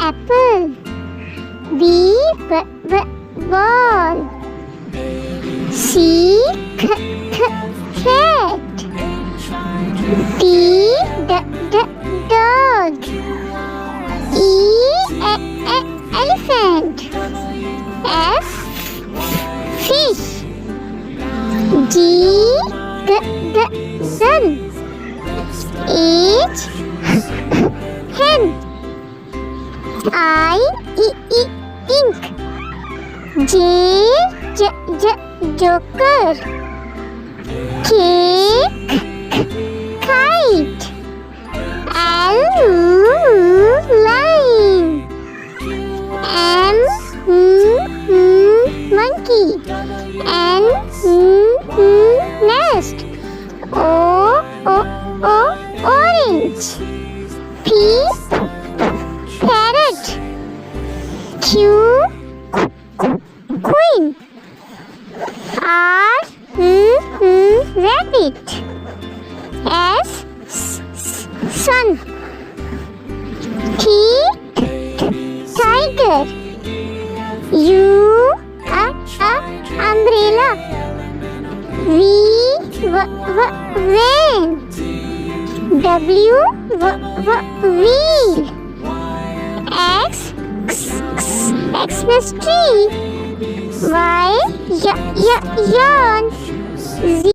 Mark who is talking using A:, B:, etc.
A: apple. B, ball. C, cat. D, dog. E, elephant. F, fish. G, gun. H, hen. I, ink. J, joker. K, kite. L, line. M, monkey. N, nest. O, orange. P, parrot. Q, queen. R, rabbit. S, sun. T, tiger. U, umbrella. V, van. W, wheel. X, Xmas tree. Y, yarn. Z,